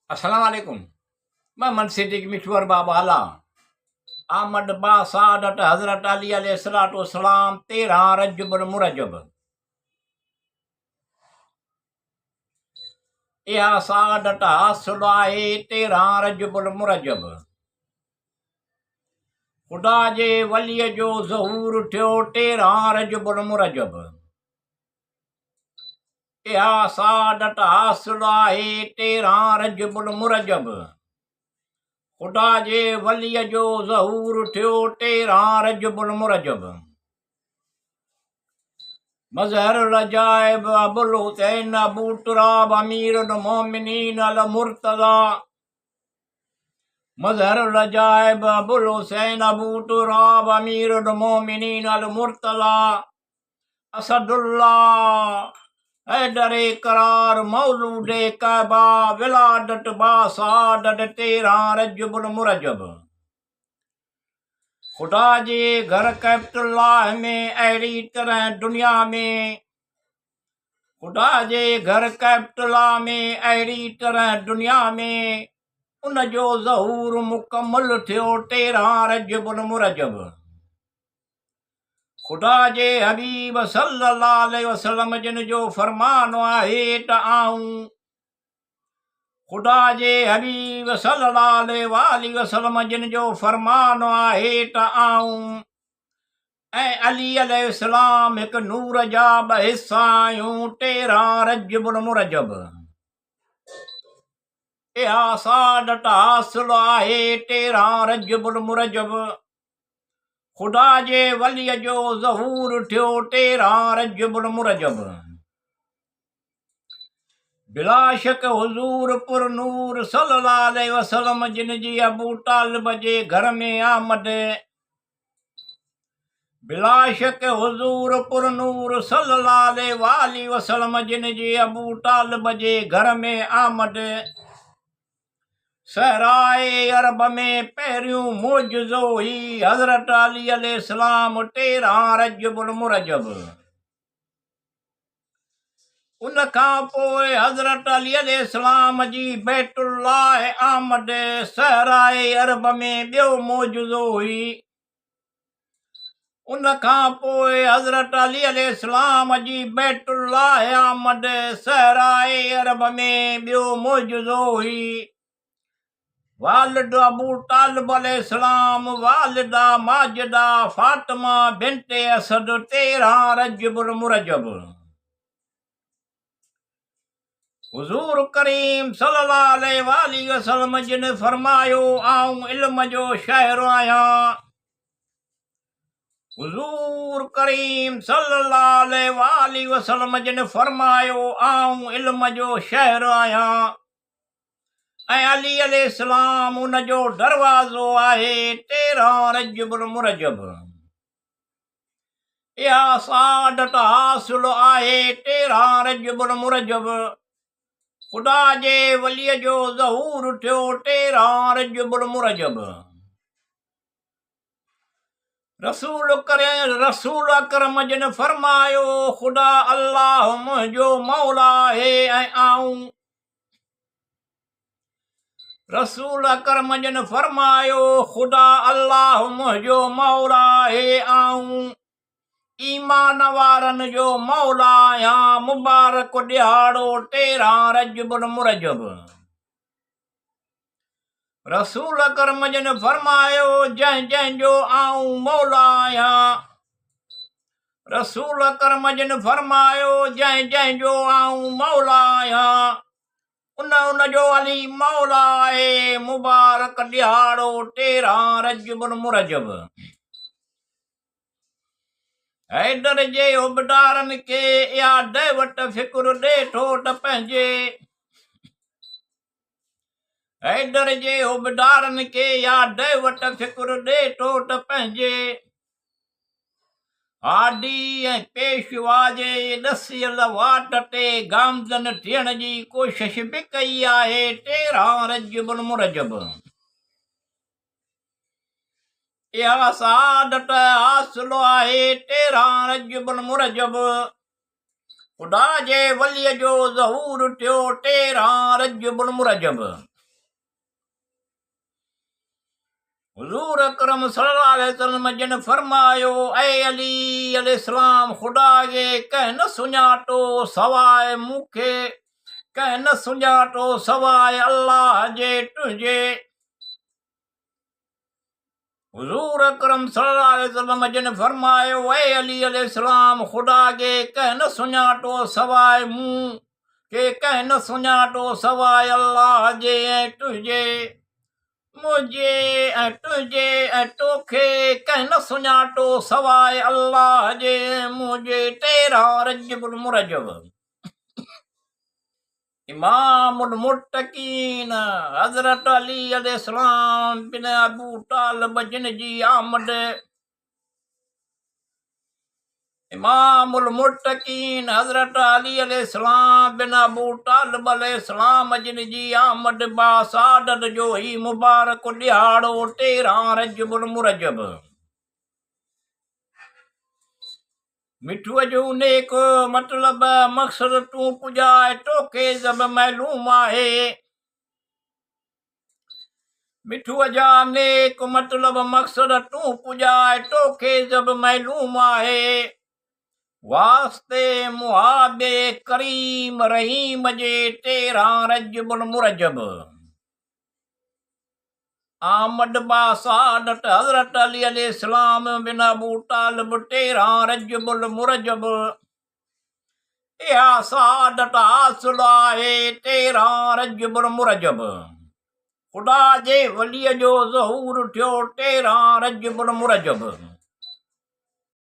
अस्सलाम वालेकुम। मैं सिद्दीक मिठुअर बाबाला आमद बा सादत हजरत अली अलैहिस्सलाम 13 रजब मुरजब इहा सादत हासिल आहे 13 रजब मुरजब। ख़ुदा जे वलीअ जो ज़हूर थियो 13 रजब मुरजब। इहा सादत हासिल आहे 13 रजब मुरजब। ख़ुदा जे वलीअ जो ज़हूर थियो 13 रजब मुरजब। मज़हरुल अजाइब अबुल हुसैन अबू तुराब अमीरुल मोमिनीन अल मुर्तज़ा। मज़हरुल अजाइब अबुल हुसैन अबू तुराब अमीरुल मोमिनीन अल मुर्तज़ा। असदुल्लाह हैदरे करार मौलूदे कहबा विलादत बा सादत 13 रजब मुरजब। ख़ुदा जे घर कैबतुल्लाह में अहिड़ी तरह दुनिया में ख़ुदा जे घर कैबतुल्लाह में अहिड़ी तरह दुनिया में उन जो ज़हूर मुकम्मल थियो 13 रजब मुरजब। ख़ुदा जे हबीब सल्लल्लाहु अलैहि वसल्लम जिन जो फरमानो आहे त आऊं ख़ुदा जे हबीब सल्लल्लाहु अलैहि वसल्लम जिन जो फरमानो आहे त आऊं ऐं अली अलैहिस्सलाम हिकु नूर जा 2 हिस्सा आहियूं 13 रजब मुरजब। इहा सादत हासिल आहे 13 रजब मुरजब। ख़ुदा जे वलीअ जो ज़हूर थियो 13 रजब मुरजब। बिला शक हुज़ूर पुर नूर सल्लल्लाहु अलैहि वसल्लम जिन जी अबू तालिब जे घर में आमद। बिला शक हुज़ूर पुर नूर सल्लल्लाहु अलैहि वसल्लम जिन जी अबू तालिब जे घर में आमद। सहराए अरब में पहिरियों मोजज़ो ही हज़रत अली अलैहिस्सलाम 13 रजब मुरजब। उन खां पोइ हज़रत अली अलैहिस्सलाम जी बैतुल्लाह आमद सहराए अरब में ॿियो मोजज़ो हुई। उन खां पोइ हज़रत अली अलैहिस्सलाम जी बैतुल्लाह आमद सहराए अरब में ॿियो मोजज़ो हुई। वालिद अबू तालिब अलैहिस्सलाम वालिदा माजिदा फातिमा बिन्ते असद 13 रजब मुरजब। हुज़ूर करीम सल्लल्लाहु अलैहि वसल्लम जिन फरमायो आऊं इल्म जो शहर आहियां। हुज़ूर करीम सल्लल्लाहु अलैहि वसल्लम जिन फरमायो आऊं इल्म जो शहर आहियां ऐं अली अलैहिस्सलाम उन जो दरवाज़ो आहे 13 रजब मुरजब। इहा सादत हासिल आहे 13 रजब मुरजब। ख़ुदा जे वलीअ जो ज़हूर थियो 13 रजब मुरजब। रसूल अकरम जिन फरमायो ख़ुदा अल्लाह मुंहिंजो मौला आहे ऐं आऊं रसूल अकरम जिन फरमायो ख़ुदा अल्लाह मुंहिंजो मौला आहे आऊं ईमान वारनि जो मौला आहियां। मुबारक ॾिहाड़ो 13 रजब मुरजब। रसूल अकरम जिन फरमायो जंहिंजो आऊं मौला आहियां। रसूल अकरम जिन फरमायो जंहिंजो आऊं मौला आहियां उन जो अली मौला आहे। मुबारक ॾिहाड़ो 13 रजब मुरजब। हैदर जे उबदारनि खे इहा ॾहवट फ़िक्र ॾेठो त पंहिंजे हैदर जे उबदारनि खे इहा ॾहवट फ़िक्र ॾेठो त पंहिंजे हाडी ऐं पेशवा जे ॾसियल वाट ते गामज़न थियण जी कोशिश बि कई आहे 13 रजब मुरजब। इहा सादत हासिल आहे 13 रजब मुरजब। ख़ुदा जे वलीअ जो ज़हूर थियो 13 रजब मुरजब। हुज़ूर अकरम सल्लल्लाहु अलैहि वसल्लम जिन फरमायो, ऐ अली अलैहिस्सलाम, ख़ुदा खे कंहिं न सुञातो सवाइ मूंखे, कंहिं न सुञातो सवाइ अल्लाह जे तुंहिंजे। हुज़ूर अकरम सल्लल्लाहु अलैहि वसल्लम जिन फरमायो, ऐ अली अलैहिस्सलाम, ख़ुदा खे कंहिं न सुञातो सवाइ मूं के, कंहिं न सुञातो सवाइ अल्लाह जे ऐं तुंहिंजे। मुझे ऐं तुंहिंजे ऐं तोखे कंहिं न सुञातो सवाइ अल्लाह जे मुंहिंजे। 13 रजबुल मुरजब। इमामुल मुत्तकीन हज़रत अली अलैहिस्सलाम बिन अबू तालिब जिन जी आमद। इमामुल मुत्तकीन हज़रत अली अलैहिस्सलाम बिन अबू तालिब अलैहिस्सलाम जिन जी आमद बासादत जो ही मुबारक ॾियारो 13 रजबुल मुरजब। मिठूअ जो नेक मतलब मक़सद तूं पुॼाए तोखे जब मालूम आहे। मिठूअ जा नेक मतलब मक़सद तूं पुॼाए तोखे जब मालूम आहे। वास्ते मुहाबे करीम रहीम जे 13 रजबुल मुरजब। आमद बासादत हज़रत अली अलैहिस्सलाम बिन अबू तालिब 13 रजबुल मुरजब। इहा सादत हासिल आहे 13 रजबुल मुरजब। ख़ुदा जे वलीअ जो ज़हूर थियो 13 रजबुल मुरजब।